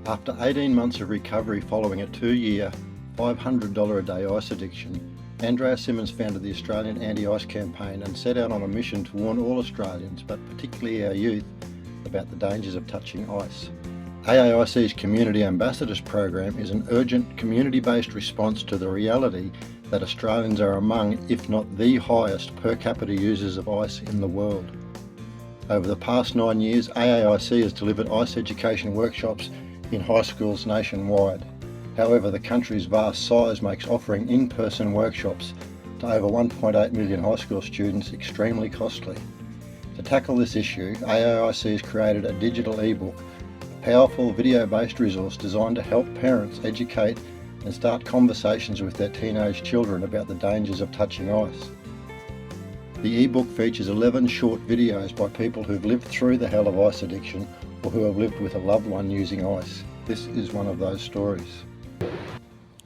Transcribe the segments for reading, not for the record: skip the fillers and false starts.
After 18 months of recovery following a 2-year, $500 a day ice addiction, Andrea Simmons founded the Australian Anti-Ice Campaign and set out on a mission to warn all Australians, but particularly our youth, about the dangers of touching ice. AAIC's Community Ambassadors program is an urgent community-based response to the reality that Australians are among, if not the highest per capita users of ice in the world. Over the past 9 years, AAIC has delivered ice education workshops in high schools nationwide. However, the country's vast size makes offering in-person workshops to over 1.8 million high school students extremely costly. To tackle this issue, AAIC has created a digital ebook, a powerful video-based resource designed to help parents educate and start conversations with their teenage children about the dangers of touching ice. The ebook features 11 short videos by people who've lived through the hell of ice addiction or who have lived with a loved one using ice. This is one of those stories.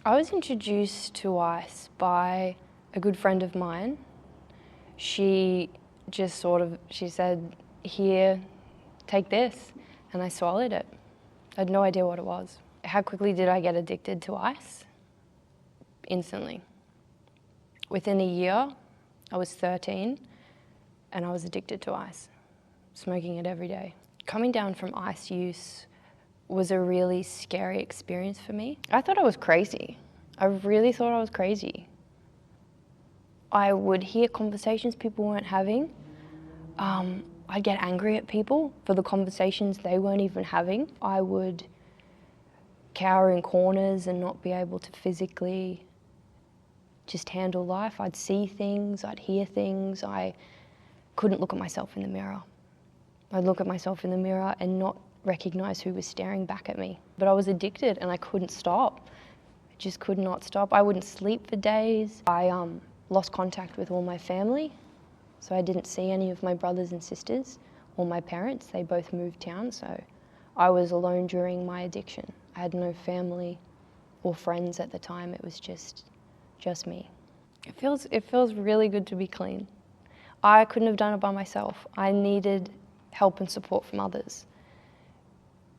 I was introduced to ice by a good friend of mine. She said, "Here, take this," and I swallowed it. I had no idea what it was. How quickly did I get addicted to ice? Instantly. Within a year, I was 13 and I was addicted to ice, smoking it every day. Coming down from ice use was a really scary experience for me. I thought I was crazy. I really thought I was crazy. I would hear conversations people weren't having. I'd get angry at people for the conversations they weren't even having. I would cower in corners and not be able to physically just handle life. I'd see things, I'd hear things. I couldn't look at myself in the mirror. I'd look at myself in the mirror and not recognize who was staring back at me. But I was addicted and I couldn't stop. I just could not stop. I wouldn't sleep for days. I lost contact with all my family, so I didn't see any of my brothers and sisters or my parents. They both moved town, so I was alone during my addiction. I had no family or friends at the time. It was just me. It feels really good to be clean. I couldn't have done it by myself. I needed help and support from others.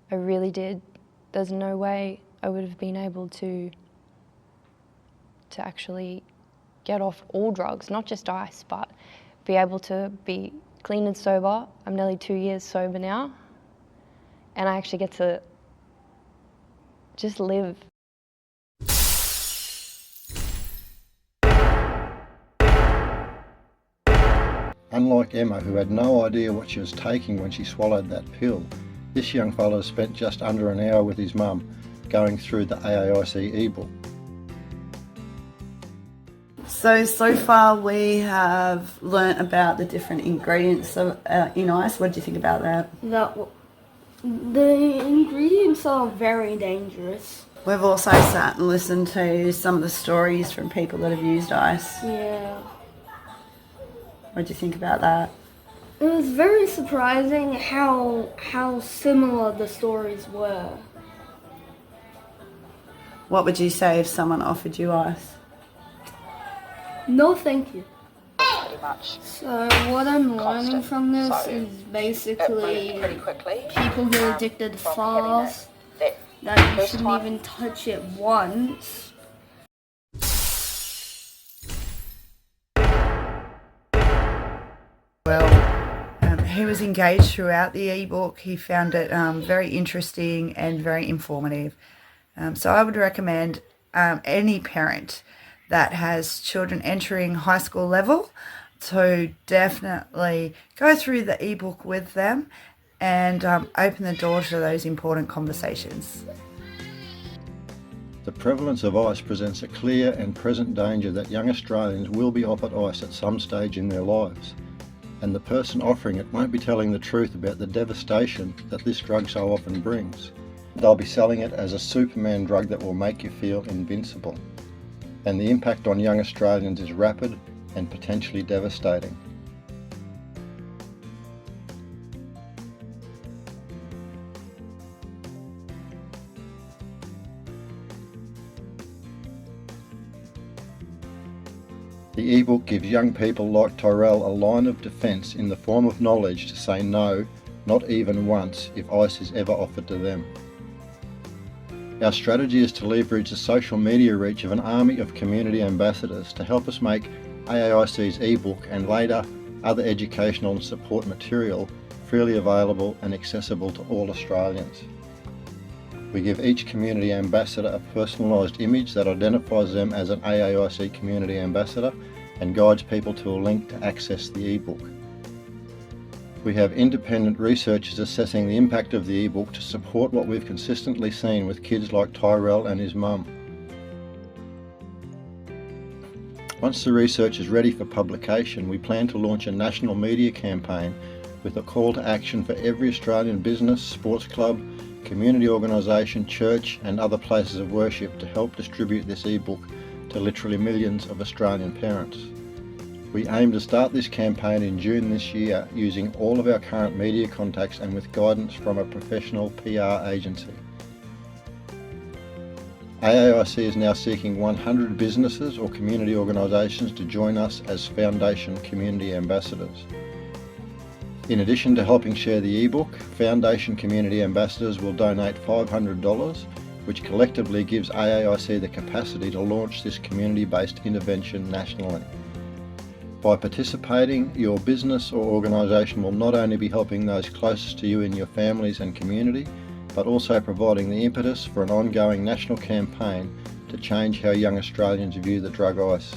I really did. There's no way I would have been able to actually get off all drugs, not just ice, but be able to be clean and sober. I'm nearly 2 years sober now, and I actually get to just live. Unlike Emma, who had no idea what she was taking when she swallowed that pill, this young fellow spent just under an hour with his mum going through the AAIC ebook. So far we have learnt about the different ingredients in ice. What do you think about that? The ingredients are very dangerous. We've also sat and listened to some of the stories from people that have used ice. Yeah. What do you think about that? It was very surprising how similar the stories were. What would you say if someone offered you ice? No, thank you. Pretty much. So what I'm learning from this is basically people who are addicted fast, that you shouldn't even touch it once. Well, he was engaged throughout the ebook. He found it very interesting and very informative. So I would recommend any parent that has children entering high school level to definitely go through the ebook with them and open the door to those important conversations. The prevalence of ice presents a clear and present danger that young Australians will be offered ice at some stage in their lives, and the person offering it won't be telling the truth about the devastation that this drug so often brings. They'll be selling it as a Superman drug that will make you feel invincible. And the impact on young Australians is rapid and potentially devastating. The ebook gives young people like Tyrell a line of defence in the form of knowledge to say no, not even once, if ice is ever offered to them. Our strategy is to leverage the social media reach of an army of community ambassadors to help us make AAIC's ebook and later other educational and support material freely available and accessible to all Australians. We give each community ambassador a personalised image that identifies them as an AAIC community ambassador and guides people to a link to access the ebook. We have independent researchers assessing the impact of the ebook to support what we've consistently seen with kids like Tyrell and his mum. Once the research is ready for publication, we plan to launch a national media campaign with a call to action for every Australian business, sports club, community organisation, church and other places of worship to help distribute this ebook to literally millions of Australian parents. We aim to start this campaign in June this year using all of our current media contacts and with guidance from a professional PR agency. AAIC is now seeking 100 businesses or community organisations to join us as Foundation Community Ambassadors. In addition to helping share the ebook, Foundation Community Ambassadors will donate $500, which collectively gives AAIC the capacity to launch this community-based intervention nationally. By participating, your business or organisation will not only be helping those closest to you in your families and community, but also providing the impetus for an ongoing national campaign to change how young Australians view the drug ice.